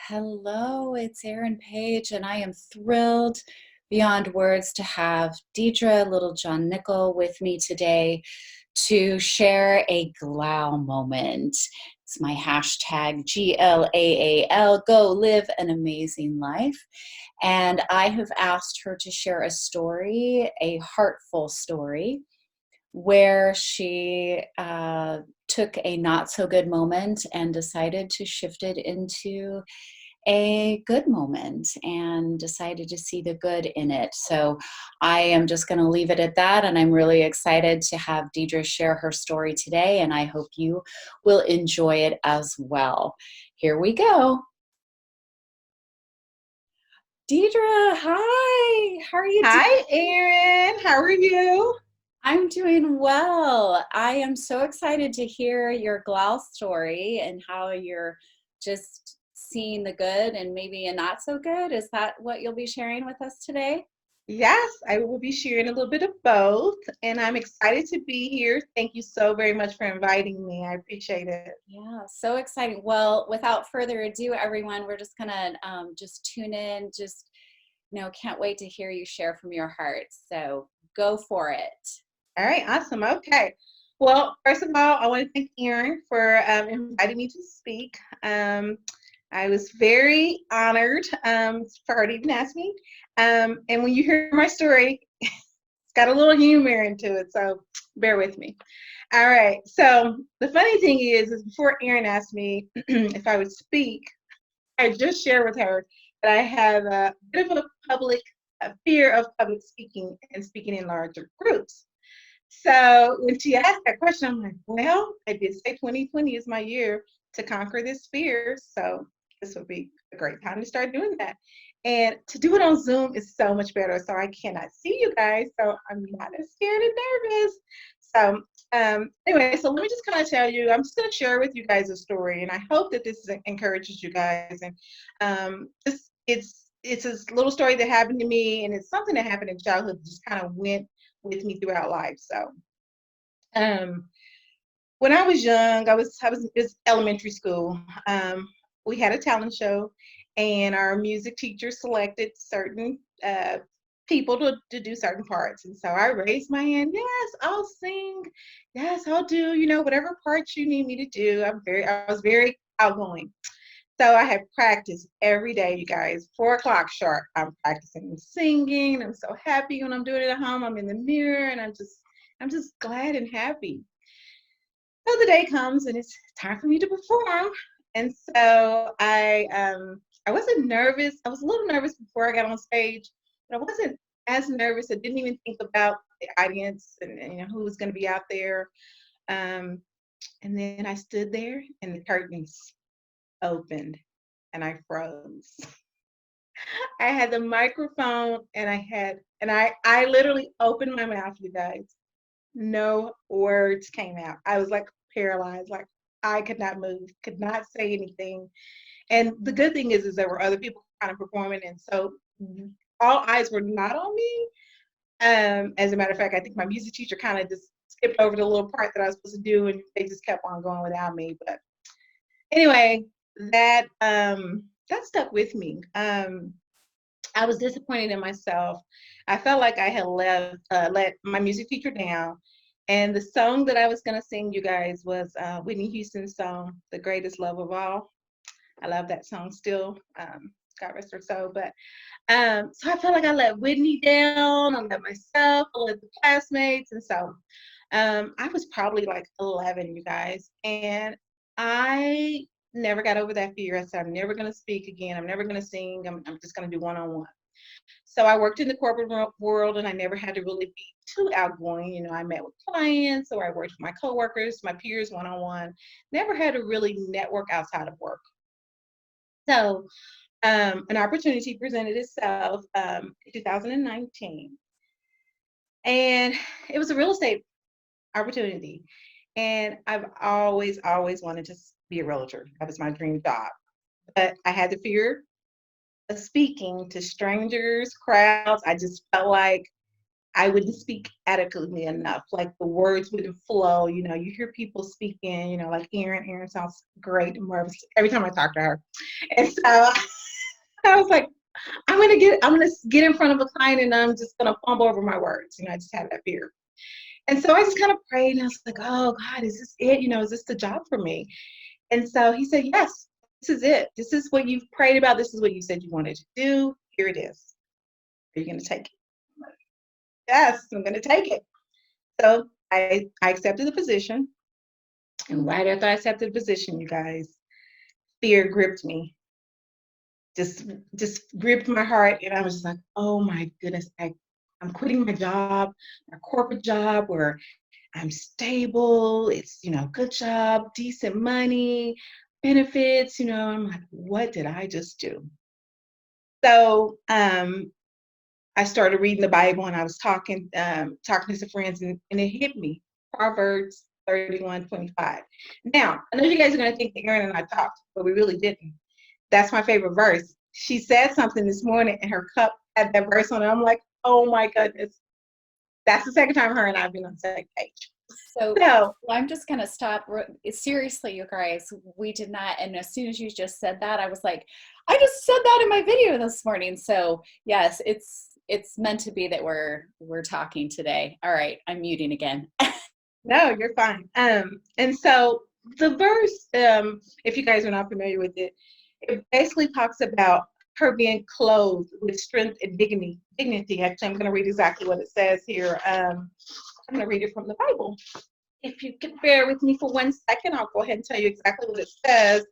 Hello, it's Erin Page, and I am thrilled beyond words to have Dedra Littlejohn-Nickell with me today to share a GLAAL moment. It's my hashtag GLAAL, go live an amazing life. And I have asked her to share a story, a heartful story, where she took a not so good moment and decided to shift it into a good moment and decided to see the good in it. So I am just going to leave it at that. And I'm really excited to have Dedra share her story today. And I hope you will enjoy it as well. Here we go. Dedra, hi. How are you doing? Hi, Erin. How are you? I'm doing well. I am so excited to hear your GLAAL story and how you're just seeing the good and maybe a not so good. Is that what you'll be sharing with us today? Yes, I will be sharing a little bit of both, and I'm excited to be here. Thank you so very much for inviting me. I appreciate it. Yeah, so exciting. Well, without further ado, everyone, we're just gonna just tune in. Just can't wait to hear you share from your heart. So go for it. All right, awesome. Okay. Well, first of all, I want to thank Erin for inviting me to speak. I was very honored for her to even ask me. And when you hear my story, it's got a little humor into it, so bear with me. All right. So the funny thing is before Erin asked me if I would speak, I just shared with her that I have a bit of a fear of public speaking and speaking in larger groups. So when she asked that question, I'm like, well, I did say 2020 is my year to conquer this fear. So this would be a great time to start doing that. And to do it on Zoom is so much better. So I cannot see you guys. So I'm not as scared and nervous. So anyway, so let me just kind of tell you, I'm just going to share with you guys a story. And I hope that this encourages you guys. And it's a little story that happened to me. And it's something that happened in childhood that just kind of went with me throughout life. So, um, when I was young, I was in elementary school. We had a talent show, and our music teacher selected certain people to do certain parts. And so I raised my hand. Yes, I'll sing. Yes, I'll do. Whatever parts you need me to do. I was very outgoing. So I had practiced every day, you guys. 4 o'clock sharp. I'm practicing singing. I'm so happy when I'm doing it at home. I'm in the mirror, and I'm just glad and happy. So the day comes, and it's time for me to perform. And so I wasn't nervous. I was a little nervous before I got on stage, but I wasn't as nervous. I didn't even think about the audience and who was going to be out there. Um, and then I stood there, and the curtains opened, and I froze. I had the microphone, and I literally opened my mouth, you guys. No words came out. I was like paralyzed, like I could not move, could not say anything. And the good thing is there were other people kind of performing, and so all eyes were not on me. As a matter of fact, I think my music teacher kind of just skipped over the little part that I was supposed to do, and they just kept on going without me. But anyway, that stuck with me. I was disappointed in myself. I felt like I had let my music teacher down. And the song that I was going to sing, you guys, was Whitney Houston's song, The Greatest Love of All. I love that song still. God rest her soul. But so I felt like I let Whitney down. I let myself, I let the classmates. And so I was probably like 11, you guys. And I never got over that fear. I said, I'm never going to speak again. I'm never going to sing. I'm just going to do one-on-one. So I worked in the corporate world, and I never had to really be too outgoing. I met with clients, or I worked with my coworkers, my peers one-on-one. Never had to really network outside of work. So an opportunity presented itself in 2019, and it was a real estate opportunity. And I've always wanted to be a realtor. That was my dream job. But I had the fear of speaking to strangers, crowds. I just felt like I wouldn't speak adequately enough. Like the words wouldn't flow. You hear people speaking, like Erin. Erin sounds great and marvelous every time I talk to her. And so I was like, I'm gonna get in front of a client and I'm just gonna fumble over my words. I just had that fear. And so I just kind of prayed and I was like, oh God, is this it? Is this the job for me? And so he said, yes, this is it. This is what you've prayed about. This is what you said you wanted to do. Here it is. Are you going to take it? I'm like, yes, I'm going to take it. So I accepted the position. And right after I accepted the position, you guys, fear gripped me. Just gripped my heart. And I was just like, oh my goodness, I'm quitting my job, my corporate job where I'm stable. It's, good job, decent money, benefits. I'm like, what did I just do? So I started reading the Bible and I was talking to some friends and it hit me. Proverbs 31:25. Now, I know you guys are going to think that Erin and I talked, but we really didn't. That's my favorite verse. She said something this morning and her cup had that verse on it. I'm like, oh my goodness. That's the second time her and I have been on the same page. So So I'm just going to stop. Seriously, you guys, we did not. And as soon as you just said that, I was like, I just said that in my video this morning. So yes, it's meant to be that we're talking today. All right, I'm muting again. no, you're fine. And so the verse, if you guys are not familiar with it, it basically talks about her being clothed with strength and dignity. Actually, I'm going to read exactly what it says here. I'm going to read it from the Bible. If you can bear with me for 1 second, I'll go ahead and tell you exactly what it says.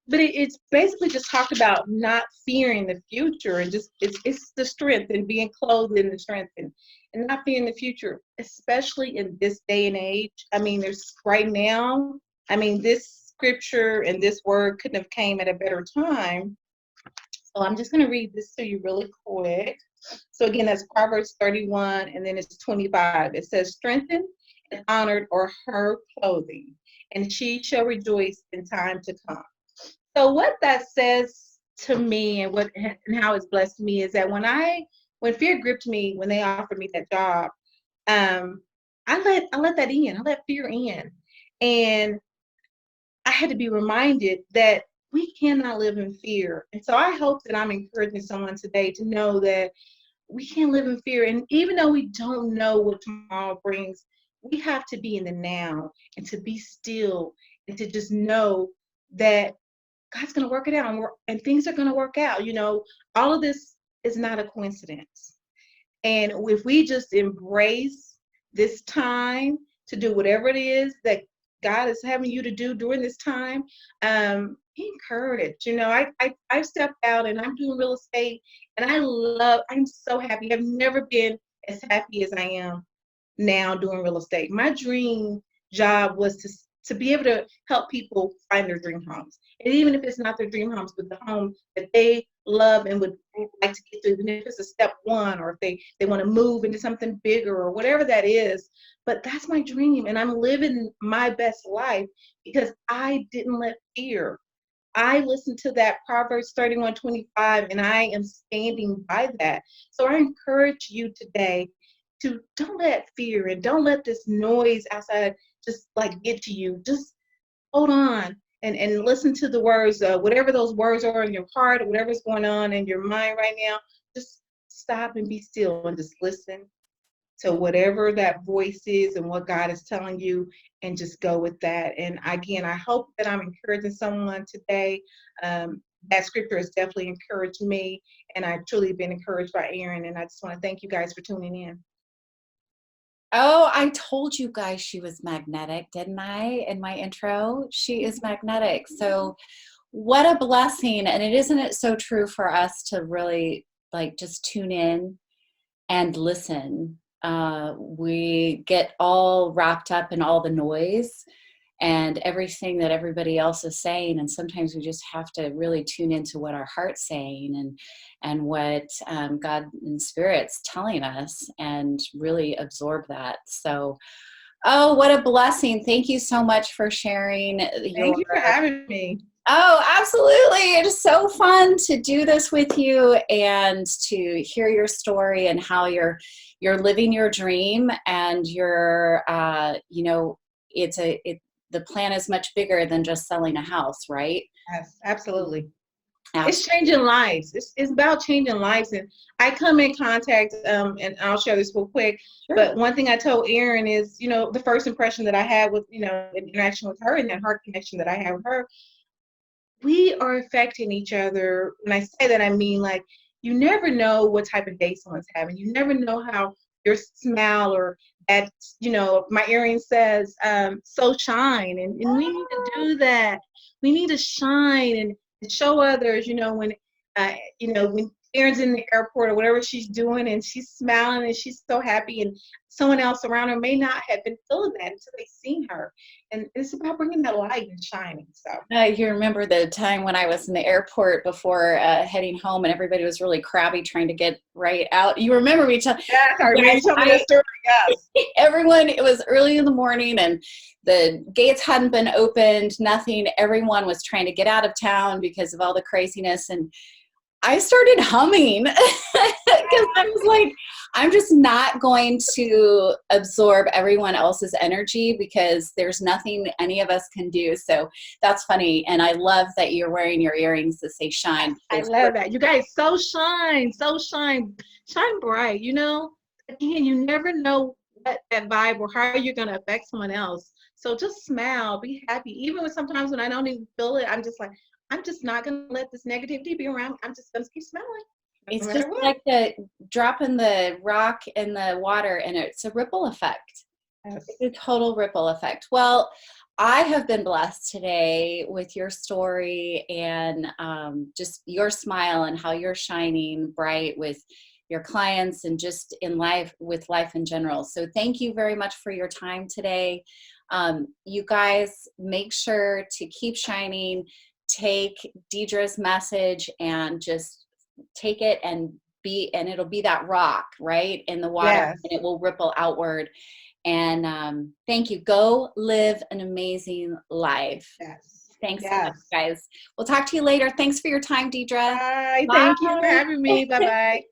But it's basically just talked about not fearing the future and just it's the strength and being clothed in the strength and not fearing the future, especially in this day and age. I mean, there's right now, this scripture and this word couldn't have came at a better time. So I'm just going to read this to you really quick. So again, that's Proverbs 31 and then it's 25. It says, strengthen and honored are her clothing, and she shall rejoice in time to come. So what that says to me and how it's blessed me is that when fear gripped me, when they offered me that job, I let that in. I let fear in. And I had to be reminded that we cannot live in fear. And so I hope that I'm encouraging someone today to know that we can't live in fear. And even though we don't know what tomorrow brings, we have to be in the now and to be still and to just know that God's going to work it out and things are going to work out. All of this is not a coincidence. And if we just embrace this time to do whatever it is that God is having you to do during this time, be encouraged. I've stepped out and I'm doing real estate and I'm so happy. I've never been as happy as I am now doing real estate. My dream job was to be able to help people find their dream homes. And even if it's not their dream homes, but the home that they love and would like to get to, even if it's a step one, or if they want to move into something bigger or whatever that is. But that's my dream. And I'm living my best life because I didn't let fear. I listened to that Proverbs 31:25, and I am standing by that. So I encourage you today to don't let fear and don't let this noise outside just like get to you. Just hold on and listen to the words, whatever those words are in your heart, or whatever's going on in your mind right now. Just stop and be still and just listen to whatever that voice is and what God is telling you, and just go with that. And again, I hope that I'm encouraging someone today. That scripture has definitely encouraged me, and I've truly been encouraged by Erin. And I just want to thank you guys for tuning in. Oh, I told you guys she was magnetic, didn't I? In my intro, she is magnetic. So what a blessing. And isn't it so true for us to really like just tune in and listen. We get all wrapped up in all the noise and everything that everybody else is saying, and sometimes we just have to really tune into what our heart's saying and what God and Spirit's telling us, and really absorb that. So, oh, what a blessing! Thank you so much for sharing Thank you for having me. Oh, absolutely. It is so fun to do this with you and to hear your story and how you're living your dream and you're it's the plan is much bigger than just selling a house, right? Yes, absolutely. It's Absolutely. changing lives. It's about changing lives. And I come in contact, and I'll share this real quick. Sure. But one thing I told Erin is, the first impression that I had with, an interaction with her and then her connection that I had with her, we are affecting each other. When I say that, I mean, like, you never know what type of day someone's having. You never know how your smile or that, my earring says, so shine. And we need to do that. We need to shine and show others, when Erin's in the airport or whatever she's doing and she's smiling and she's so happy, and someone else around her may not have been feeling that until they've seen her. And it's about bringing that light and shining. So You remember the time when I was in the airport before heading home and everybody was really crabby trying to get right out. You remember me telling yes, I remember guys, you told me that story. Yes. everyone, it was early in the morning and the gates hadn't been opened, nothing. Everyone was trying to get out of town because of all the craziness. And I started humming because I was like, I'm just not going to absorb everyone else's energy because there's nothing any of us can do. So that's funny. And I love that you're wearing your earrings that say shine. I Because love that. You guys, so shine bright. Again, you never know what that vibe or how you're going to affect someone else. So just smile, be happy. Even when sometimes when I don't even feel it, I'm just like, I'm just not going to let this negativity be around. I'm just going to keep smiling no it's just matter what. like the dropping the rock in the water and it's a ripple effect. Yes. It's a total ripple effect. Well, I have been blessed today with your story and just your smile and how you're shining bright with your clients and just in life with life in general. So thank you very much for your time today. You guys make sure to keep shining. Take Dedra's message and just take it and it'll be that rock, right, in the water Yes. and it will ripple outward. And thank you. Go live an amazing life. Yes. Thanks so much, Yes. guys. We'll talk to you later. Thanks for your time, Dedra. Bye. Thank you for Bye. having me. Bye bye.